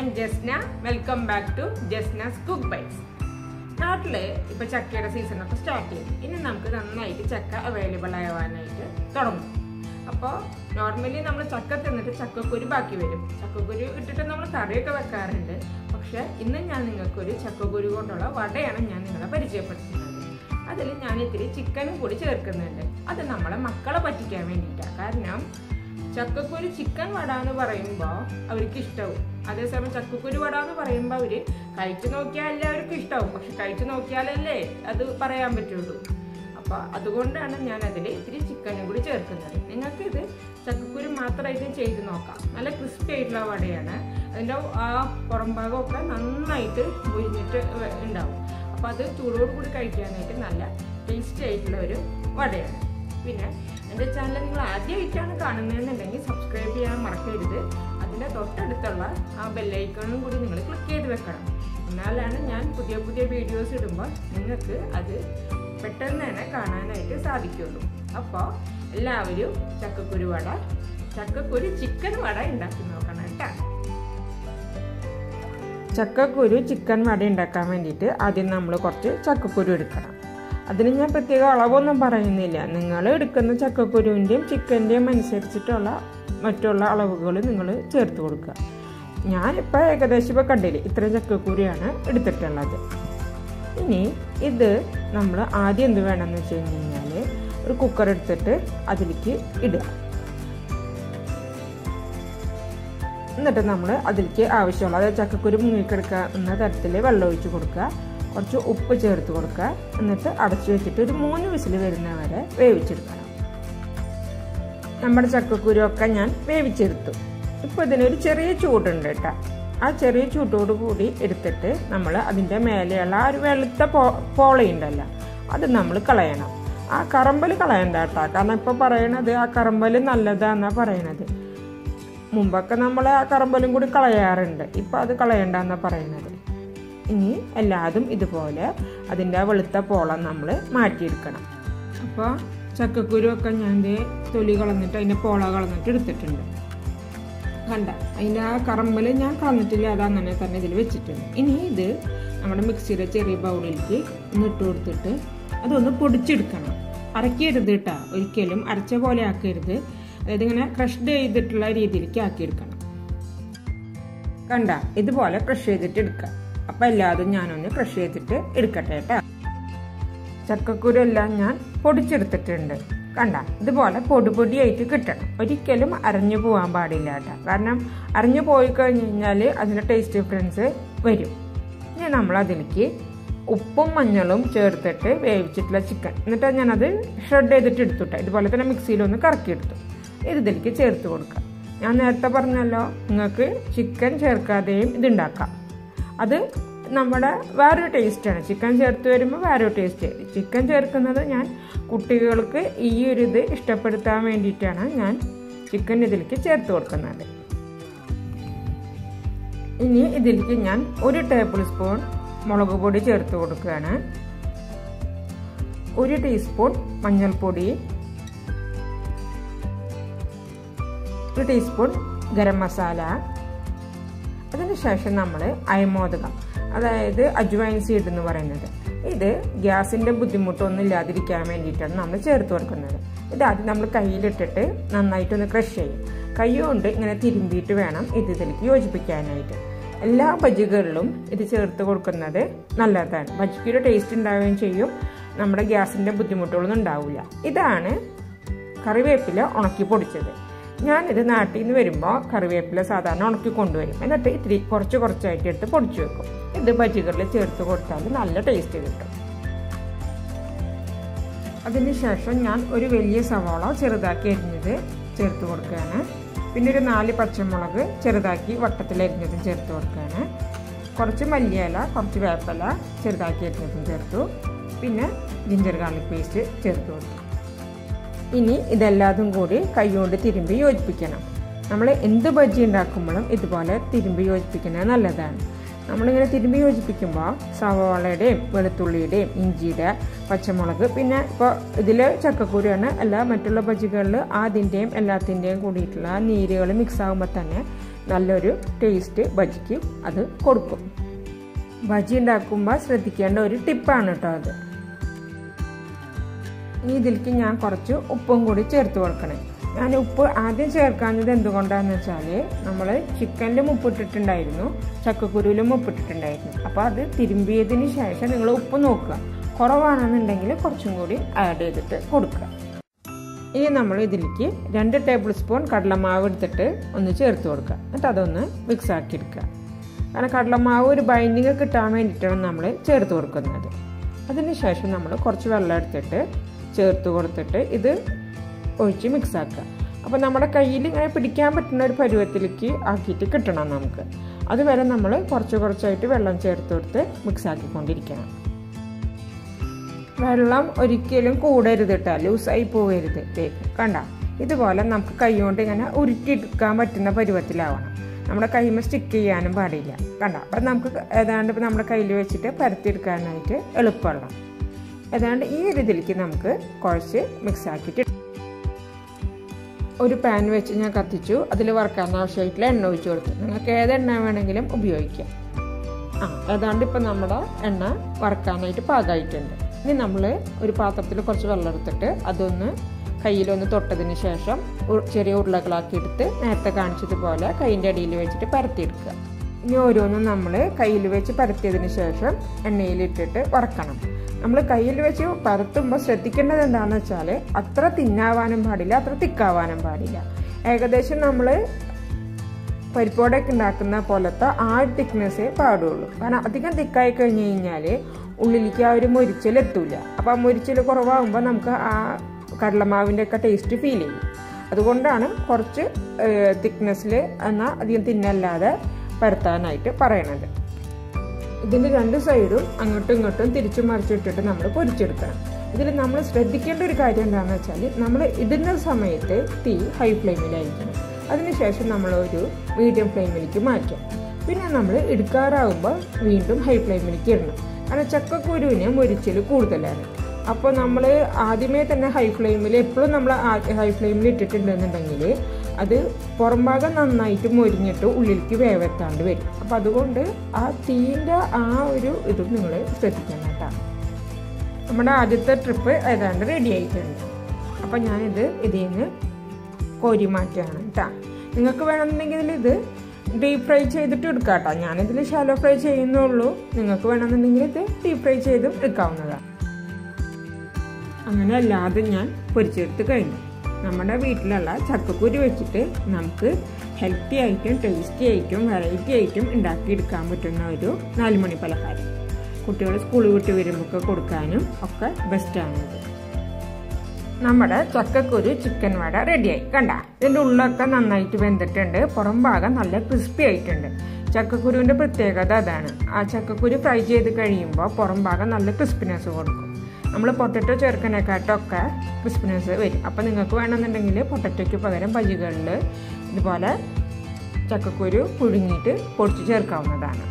am Jasna. Welcome back to Jasna's Cook Bites. നാട്ടില് ഇപ്പൊ ചക്കയുടെ സീസണൊക്കെ സ്റ്റാർട്ട് ചെയ്യും. ഇനി നമുക്ക് നന്നായിട്ട് ചക്ക അവൈലബിൾ ആവാനായിട്ട് തുടങ്ങും. അപ്പോൾ നോർമലി നമ്മൾ ചക്ക തിന്നിട്ട് ചക്കക്കുരു ബാക്കി വരും. ചക്കക്കുരു ഇട്ടിട്ട് നമ്മൾ കറിയൊക്കെ വെക്കാറുണ്ട്. പക്ഷെ ഇന്ന് ഞാൻ നിങ്ങൾക്കൊരു ചക്കക്കുരു കൊണ്ടുള്ള വടയാണ് ഞാൻ നിങ്ങളെ പരിചയപ്പെടുത്തുന്നത്. അതിൽ ഞാൻ ഇത്തിരി ചിക്കനും കൂടി ചേർക്കുന്നുണ്ട്. അത് നമ്മളെ മക്കളെ പറ്റിക്കാൻ വേണ്ടിയിട്ടാണ്. കാരണം ചക്കക്കുരു ചിക്കൻ വട എന്ന് പറയുമ്പോൾ അവർക്ക് ഇഷ്ടവും. അതേസമയം ചക്കക്കുരു വട എന്ന് പറയുമ്പോൾ അവർ കഴിച്ചു നോക്കിയാൽ എല്ലാവർക്കും ഇഷ്ടവും. പക്ഷെ കഴിച്ചു നോക്കിയാലല്ലേ അത് പറയാൻ പറ്റുള്ളൂ. അപ്പോൾ അതുകൊണ്ടാണ് ഞാൻ അതിൽ ഇത്തിരി ചിക്കനും കൂടി ചേർക്കുന്നത്. നിങ്ങൾക്ക് ഇത് ചക്കക്കുരു മാത്രമായിട്ട് ചെയ്ത് നോക്കാം. നല്ല ക്രിസ്പി ആയിട്ടുള്ള വടയാണ്. അതിൻ്റെ ആ പുറം ഭാഗമൊക്കെ നന്നായിട്ട് മുരിഞ്ഞിട്ട് ഉണ്ടാവും. അപ്പോൾ അത് ചൂടോട് കൂടി കഴിക്കാനായിട്ട് നല്ല ടേസ്റ്റി ആയിട്ടുള്ള ഒരു വടയാണ്. പിന്നെ എൻ്റെ ചാനൽ നിങ്ങൾ ആദ്യമായിട്ടാണ് കാണുന്നതെന്നുണ്ടെങ്കിൽ സബ്സ്ക്രൈബ് ചെയ്യാൻ മറക്കരുത്. അതിൻ്റെ തൊട്ടടുത്തുള്ള ആ ബെല്ലൈക്കണും കൂടി നിങ്ങൾ ക്ലിക്ക് ചെയ്ത് വെക്കണം. എന്നാലാണ് ഞാൻ പുതിയ പുതിയ വീഡിയോസ് ഇടുമ്പോൾ നിങ്ങൾക്ക് അത് പെട്ടെന്ന് തന്നെ കാണാനായിട്ട് സാധിക്കുള്ളൂ. അപ്പോൾ എല്ലാവരും ചക്കക്കുരു ചിക്കൻ വട ഉണ്ടാക്കി നോക്കണം കേട്ടോ. ചക്കക്കുരു ചിക്കൻ വട ഉണ്ടാക്കാൻ വേണ്ടിയിട്ട് ആദ്യം നമ്മൾ കുറച്ച് ചക്കക്കുരു എടുക്കണം. അതിന് ഞാൻ പ്രത്യേക അളവൊന്നും പറയുന്നില്ല. നിങ്ങൾ എടുക്കുന്ന ചക്കക്കുരുവിൻ്റെയും ചിക്കൻ്റെയും അനുസരിച്ചിട്ടുള്ള മറ്റുള്ള അളവുകൾ നിങ്ങൾ ചേർത്ത് കൊടുക്കുക. ഞാനിപ്പോൾ ഏകദേശം ഇപ്പോൾ കണ്ടില്ലേ ഇത്രയും ചക്കക്കുരിയാണ് എടുത്തിട്ടുള്ളത്. ഇനി ഇത് നമ്മൾ ആദ്യം എന്ത് വേണമെന്ന് വെച്ച് കഴിഞ്ഞാൽ ഒരു കുക്കർ എടുത്തിട്ട് അതിലേക്ക് ഇടുക. എന്നിട്ട് നമ്മൾ അതിലേക്ക് ആവശ്യമുള്ള അതായത് ചക്കക്കുരു മുങ്ങിക്കെടുക്കുന്ന തരത്തിൽ വെള്ളം ഒഴിച്ച് കൊടുക്കുക. കുറച്ച് ഉപ്പ് ചേർത്ത് കൊടുക്കുക. എന്നിട്ട് അടച്ചു വെച്ചിട്ട് ഒരു 3 വിസിൽ വരുന്നവരെ വേവിച്ചെടുക്കണം. നമ്മുടെ ചക്കക്കുരുവൊക്കെ ഞാൻ വേവിച്ചെടുത്തു. ഇപ്പോൾ ഇതിനൊരു ചെറിയ ചൂടുണ്ട് കേട്ടോ. ആ ചെറിയ ചൂട്ടോട് കൂടി എടുത്തിട്ട് നമ്മൾ അതിൻ്റെ മേലെയുള്ള ആ ഒരു വെളുത്ത പോളയുണ്ടല്ലോ അത് നമ്മൾ കളയണം. ആ കറമ്പൽ കളയണ്ട കേട്ടോ. കാരണം ഇപ്പോൾ പറയണത് ആ കറമ്പൽ നല്ലതാണെന്നാണ് പറയണത്. മുമ്പൊക്കെ നമ്മൾ ആ കറമ്പലും കൂടി കളയാറുണ്ട്. ഇപ്പം അത് കളയണ്ടെന്നാണ് പറയണത്. ഇനി എല്ലാതും ഇതുപോലെ അതിൻ്റെ ആ വെളുത്ത പോളം നമ്മൾ മാറ്റിയെടുക്കണം. അപ്പോൾ ചക്കക്കുരുവൊക്കെ ഞാൻ തൊലി കളഞ്ഞിട്ട് അതിൻ്റെ പോള കളഞ്ഞിട്ട് എടുത്തിട്ടുണ്ട്. കണ്ട അതിൻ്റെ ആ കറമ്പൽ ഞാൻ കളഞ്ഞിട്ടില്ല. അതങ്ങനെ തന്നെ ഇതിൽ വെച്ചിട്ടുണ്ട്. ഇനി ഇത് നമ്മുടെ മിക്സിയുടെ ചെറിയ ബൗളിലേക്ക് ഇട്ട് കൊടുത്തിട്ട് അതൊന്ന് പൊടിച്ചെടുക്കണം. അരക്കരുത് കേട്ടോ. ഒരിക്കലും അരച്ച പോലെ ആക്കരുത്. അതായത് ഇങ്ങനെ ക്രഷ്ഡ് ചെയ്തിട്ടുള്ള രീതിയിലേക്ക് ആക്കിയെടുക്കണം. കണ്ട ഇതുപോലെ ക്രഷ് ചെയ്തിട്ട് എടുക്കാം. അപ്പം എല്ലാതും ഞാനൊന്ന് ക്രഷ് ചെയ്തിട്ട് എടുക്കട്ടെ കേട്ടോ. ചക്കക്കുരു എല്ലാം ഞാൻ പൊടിച്ചെടുത്തിട്ടുണ്ട്. കണ്ട ഇതുപോലെ പൊടിയായിട്ട് കിട്ടണം. ഒരിക്കലും അരഞ്ഞു പോകാൻ പാടില്ല കേട്ടോ. കാരണം അരഞ്ഞു പോയി കഴിഞ്ഞ് കഴിഞ്ഞാൽ അതിൻ്റെ ടേസ്റ്റ് ഡിഫറൻസ് വരും. ഇനി നമ്മൾ അതിലേക്ക് ഉപ്പും മഞ്ഞളും ചേർത്തിട്ട് വേവിച്ചിട്ടുള്ള ചിക്കൻ എന്നിട്ട് ഞാനത് ഷ്രെഡ് ചെയ്തിട്ട് എടുത്തുട്ടെ. ഇതുപോലെ തന്നെ മിക്സിയിലൊന്ന് കറക്കിയെടുത്തു. ഇതിലേക്ക് ചേർത്ത് കൊടുക്കാം. ഞാൻ നേരത്തെ പറഞ്ഞല്ലോ നിങ്ങൾക്ക് ചിക്കൻ ചേർക്കാതെയും ഇതുണ്ടാക്കാം. അത് നമ്മുടെ വേറൊരു ടേസ്റ്റാണ്. ചിക്കൻ ചേർത്ത് വരുമ്പോൾ വേറൊരു ടേസ്റ്റ്. ചിക്കൻ ചേർക്കുന്നത് ഞാൻ കുട്ടികൾക്ക് ഈ ഒരു ഇത് ഇഷ്ടപ്പെടുത്താൻ വേണ്ടിയിട്ടാണ് ഞാൻ ചിക്കൻ ഇതിലേക്ക് ചേർത്ത് കൊടുക്കുന്നത്. ഇനി ഇതിലേക്ക് ഞാൻ 1 ടേബിൾ സ്പൂൺ മുളക് പൊടി ചേർത്ത് കൊടുക്കുകയാണ്. 1 ടീസ്പൂൺ മഞ്ഞൾപ്പൊടി, 1 ടീസ്പൂൺ ഗരം മസാല. അതിനുശേഷം നമ്മൾ അയമോദകം അതായത് അജ്വൈൻ സീഡ് എന്ന് പറയുന്നത് ഇത് ഗ്യാസിൻ്റെ ബുദ്ധിമുട്ടൊന്നും ഇല്ലാതിരിക്കാൻ വേണ്ടിയിട്ടാണ് നമ്മൾ ചേർത്ത് കൊടുക്കുന്നത്. ഇത് ആദ്യം നമ്മൾ കയ്യിലിട്ടിട്ട് നന്നായിട്ടൊന്ന് ക്രഷ് ചെയ്യും. കൈ കൊണ്ട് ഇങ്ങനെ തിരുമ്പിയിട്ട് വേണം ഇതിലേക്ക് യോജിപ്പിക്കാനായിട്ട്. എല്ലാ ബജികളിലും ഇത് ചേർത്ത് കൊടുക്കുന്നത് നല്ലതാണ്. ബജിക്കൊരു ടേസ്റ്റ് ഉണ്ടാവുകയും ചെയ്യും. നമ്മുടെ ഗ്യാസിൻ്റെ ബുദ്ധിമുട്ടുകളൊന്നും ഉണ്ടാവില്ല. ഇതാണ് കറിവേപ്പില ഉണക്കി പൊടിച്ചത്. ഞാനിത് നാട്ടിൽ നിന്ന് വരുമ്പോൾ കറിവേപ്പില സാധാരണ ഉണക്കി കൊണ്ടുവരും. എന്നിട്ട് ഇത്തിരി കുറച്ചായിട്ട് എടുത്ത് പൊടിച്ചു വെക്കും. ഇത് ബജികളിൽ ചേർത്ത് കൊടുത്താൽ നല്ല ടേസ്റ്റ് കിട്ടും. അതിനുശേഷം ഞാൻ ഒരു വലിയ സവാള ചെറുതാക്കി അരിഞ്ഞത് ചേർത്ത് കൊടുക്കുകയാണ്. പിന്നെ ഒരു 4 പച്ചമുളക് ചെറുതാക്കി വട്ടത്തിലരിഞ്ഞതും ചേർത്ത് കൊടുക്കുകയാണ്. കുറച്ച് മല്ലിയില, കുറച്ച് വേപ്പില ചെറുതാക്കി അരിഞ്ഞതും ചേർത്തു. പിന്നെ ജിഞ്ചർ ഗാർലിക് പേസ്റ്റ് ചേർത്ത് കൊടുത്തു. ഇനി ഇതെല്ലാതും കൂടി കൈകൊണ്ട് തിരുമ്പി യോജിപ്പിക്കണം. നമ്മൾ എന്ത് ബജ്ജി ഉണ്ടാക്കുമ്പോഴും ഇതുപോലെ തിരുമ്പി യോജിപ്പിക്കുന്നത് നല്ലതാണ്. നമ്മളിങ്ങനെ തിരുമ്പി യോജിപ്പിക്കുമ്പോൾ സവാളയുടെയും വെളുത്തുള്ളിയുടെയും ഇഞ്ചിയുടെ പച്ചമുളക് പിന്നെ ഇപ്പോൾ ഇതിൽ ചക്കക്കുരുവാണ് അല്ല മറ്റുള്ള ബജികളിൽ അതിൻ്റെയും എല്ലാത്തിൻ്റെയും കൂടിയിട്ടുള്ള നീരുകൾ മിക്സ് ആകുമ്പോൾ തന്നെ നല്ലൊരു ടേസ്റ്റ് ബജിക്ക് അത് കൊടുക്കും. ബജി ഉണ്ടാക്കുമ്പോൾ ശ്രദ്ധിക്കേണ്ട ഒരു ടിപ്പാണ് കേട്ടോ അത്. ഇനി ഇതിലേക്ക് ഞാൻ കുറച്ച് ഉപ്പും കൂടി ചേർത്ത് കൊടുക്കണേ. ഞാൻ ഉപ്പ് ആദ്യം ചേർക്കാഞ്ഞത് എന്തുകൊണ്ടാണെന്ന് വെച്ചാൽ നമ്മൾ ചിക്കനിലും ഉപ്പിട്ടിട്ടുണ്ടായിരുന്നു, ചക്കക്കുരുവിലും ഉപ്പിട്ടിട്ടുണ്ടായിരുന്നു. അപ്പോൾ അത് തിരുമ്പിയതിന് ശേഷം നിങ്ങൾ ഉപ്പ് നോക്കുക, കുറവാണെന്നുണ്ടെങ്കിൽ കുറച്ചും കൂടി ആഡ് ചെയ്തിട്ട് കൊടുക്കുക. ഇനി നമ്മൾ ഇതിലേക്ക് 2 ടേബിൾ സ്പൂൺ കടലമാവ് എടുത്തിട്ട് ഒന്ന് ചേർത്ത് കൊടുക്കുക. എന്നിട്ട് അതൊന്ന് മിക്സ് ആക്കി എടുക്കുക. കാരണം കടലമാവ് ഒരു ബൈൻഡിങ് കിട്ടാൻ വേണ്ടിയിട്ടാണ് നമ്മൾ ചേർത്ത് കൊടുക്കുന്നത്. അതിന് ശേഷം നമ്മൾ കുറച്ച് വെള്ളം എടുത്തിട്ട് ചേർത്ത് കൊടുത്തിട്ട് ഇത് ഒഴിച്ച് മിക്സ് ആക്കുക. അപ്പോൾ നമ്മുടെ കയ്യിൽ ഇങ്ങനെ പിടിക്കാൻ പറ്റുന്ന ഒരു പരുവത്തിലേക്ക് ആക്കിയിട്ട് കിട്ടണം നമുക്ക്. അതുവരെ നമ്മൾ കുറച്ചായിട്ട് വെള്ളം ചേർത്ത് കൊടുത്ത് മിക്സ് ആക്കിക്കൊണ്ടിരിക്കണം. വെള്ളം ഒരിക്കലും കൂടരുത് കേട്ടോ, ലൂസായി പോകരുത്. കണ്ട ഇതുപോലെ നമുക്ക് കൈ കൊണ്ട് ഇങ്ങനെ ഉരുട്ടിയെടുക്കാൻ പറ്റുന്ന പരുവത്തിലാവണം. നമ്മുടെ കൈമ സ്റ്റിക്ക് ചെയ്യാനും പാടില്ല. കണ്ട അപ്പം നമുക്ക് ഏതാണ്ട് ഇപ്പം നമ്മുടെ കയ്യിൽ വെച്ചിട്ട് പരത്തിയെടുക്കാനായിട്ട് എളുപ്പമുള്ള ഏതാണ്ട് ഈ ഒരു ഇതിലേക്ക് നമുക്ക് കുഴച്ച് മിക്സ് ആക്കിയിട്ട് ഒരു പാൻ വെച്ച് ഞാൻ കത്തിച്ചു. അതിൽ വറുക്കാൻ ആവശ്യമായിട്ടുള്ള എണ്ണ ഒഴിച്ചു കൊടുത്തു. നിങ്ങൾക്ക് ഏത് എണ്ണ വേണമെങ്കിലും ഉപയോഗിക്കാം. ഏതാണ്ട് ഇപ്പം നമ്മുടെ എണ്ണ വറുക്കാനായിട്ട് പാകമായിട്ടുണ്ട്. ഇനി നമ്മൾ ഒരു പാത്രത്തിൽ കുറച്ച് വെള്ളം എടുത്തിട്ട് അതൊന്ന് കയ്യിലൊന്ന് തൊട്ടതിന് ശേഷം ചെറിയ ഉരുളകളാക്കി എടുത്ത് നേരത്തെ കാണിച്ചതുപോലെ കൈൻ്റെ അടിയിൽ വെച്ചിട്ട് പരത്തിയെടുക്കുക. ഇനി ഓരോന്നും നമ്മൾ കയ്യിൽ വെച്ച് പരത്തിയതിന് ശേഷം എണ്ണയിലിട്ടിട്ട് വറക്കണം. നമ്മൾ കയ്യിൽ വെച്ച് പരത്തുമ്പോൾ ശ്രദ്ധിക്കേണ്ടത് എന്താണെന്ന് വെച്ചാൽ അത്ര തിന്നാവാനും പാടില്ല, അത്ര തിക്കാവാനും പാടില്ല. ഏകദേശം നമ്മൾ പരിപ്പോടൊക്കെ ഉണ്ടാക്കുന്ന പോലത്തെ ആ തിക്നെസ്സേ പാടുള്ളൂ. കാരണം അധികം തിക്കായി കഴിഞ്ഞ് കഴിഞ്ഞാൽ ഉള്ളിലേക്ക് ആ ഒരു മൊരിച്ചിലെത്തൂല. അപ്പോൾ ആ മൊരിച്ചിൽ കുറവാകുമ്പോൾ നമുക്ക് ആ കടലമാവിൻ്റെ ഒക്കെ ടേസ്റ്റ് ഫീൽ ചെയ്യും. അതുകൊണ്ടാണ് കുറച്ച് തിക്നെസ്സിൽ എന്നാൽ അധികം തിന്നല്ലാതെ പരത്താനായിട്ട് പറയണത്. ഇതിൻ്റെ 2 സൈഡും അങ്ങോട്ടും ഇങ്ങോട്ടും തിരിച്ചു മറിച്ചിട്ടിട്ട് നമ്മൾ പൊരിച്ചെടുക്കണം. ഇതിൽ നമ്മൾ ശ്രദ്ധിക്കേണ്ട ഒരു കാര്യം എന്താണെന്ന് വെച്ചാൽ നമ്മൾ ഇടുന്ന സമയത്ത് തീ ഹൈ ഫ്ലെയിമിലായിരിക്കണം. അതിനുശേഷം നമ്മളൊരു മീഡിയം ഫ്ലെയിമിലേക്ക് മാറ്റാം. പിന്നെ നമ്മൾ എടുക്കാറാകുമ്പോൾ വീണ്ടും ഹൈ ഫ്ലെയിമിലേക്ക് ഇടണം. കാരണം ചക്കക്കുരുവിന് മൊരിച്ചിൽ കൂടുതലാണ്. അപ്പോൾ നമ്മൾ ആദ്യമേ തന്നെ ഹൈ ഫ്ലെയിമിൽ എപ്പോഴും നമ്മൾ ഹൈ ഫ്ലെയിമിൽ ഇട്ടിട്ടുണ്ടെന്നുണ്ടെങ്കിൽ അത് പുറം ഭാഗം നന്നായിട്ട് മൊരിഞ്ഞിട്ട് ഉള്ളിലേക്ക് വേവെത്താണ്ട് വരും. അപ്പോൾ അതുകൊണ്ട് ആ തീൻ്റെ ആ ഒരു ഇതും നിങ്ങൾ ശ്രദ്ധിക്കണം കേട്ടോ. നമ്മുടെ ആദ്യത്തെ ട്രിപ്പ് ഏതാണ്ട് റെഡി ആയിട്ടുണ്ട്. അപ്പോൾ ഞാനിത് ഇതിൽ നിന്ന് കോരി മാറ്റുകയാണ് കേട്ടോ. നിങ്ങൾക്ക് വേണമെന്നുണ്ടെങ്കിൽ ഇത് ഡീപ് ഫ്രൈ ചെയ്തിട്ട് എടുക്കാം കേട്ടോ. ഞാനിതിൽ ഷാലോ ഫ്രൈ ചെയ്യുന്നുള്ളൂ. നിങ്ങൾക്ക് വേണമെന്നുണ്ടെങ്കിൽ ഇത് ഡീപ് ഫ്രൈ ചെയ്തും എടുക്കാവുന്നതാണ്. അങ്ങനെ അല്ലാതെ ഞാൻ പൊരിച്ചെടുത്ത് കഴിഞ്ഞു. നമ്മുടെ വീട്ടിലുള്ള ചക്കക്കുരു വെച്ചിട്ട് നമുക്ക് ഹെൽത്തി ആയിട്ടും ടേസ്റ്റി ആയിട്ടും വെറൈറ്റി ആയിട്ടും ഉണ്ടാക്കിയെടുക്കാൻ പറ്റുന്ന ഒരു 4 മണി പലഹാരം. കുട്ടികൾ സ്കൂളിൽ വിട്ട് വരുമ്പോൾ കൊടുക്കാനും ഒക്കെ ബെസ്റ്റാണിത്. നമ്മുടെ ചക്കക്കുരു ചിക്കൻ വട റെഡിയായി. കണ്ട ഇതിൻ്റെ ഉള്ളൊക്കെ നന്നായിട്ട് വെന്തിട്ടുണ്ട്, പുറം ഭാഗം നല്ല ക്രിസ്പി ആയിട്ടുണ്ട്. ചക്കക്കുരുവിൻ്റെ പ്രത്യേകത അതാണ്. ആ ചക്കക്കുരു ഫ്രൈ ചെയ്ത് കഴിയുമ്പോൾ പുറം ഭാഗം നല്ല ക്രിസ്പിനെസ് കൊടുക്കും. നമ്മൾ പൊട്ടറ്റോ ചേർക്കണേക്കാട്ടൊക്കെ ക്രിസ്പിനെസ് വരും. അപ്പോൾ നിങ്ങൾക്ക് വേണമെന്നുണ്ടെങ്കിൽ പൊട്ടറ്റോയ്ക്ക് പകരം ബജികളിൽ ഇതുപോലെ ചക്കക്കുരു പുഴുങ്ങിയിട്ട് പൊടിച്ച് ചേർക്കാവുന്നതാണ്.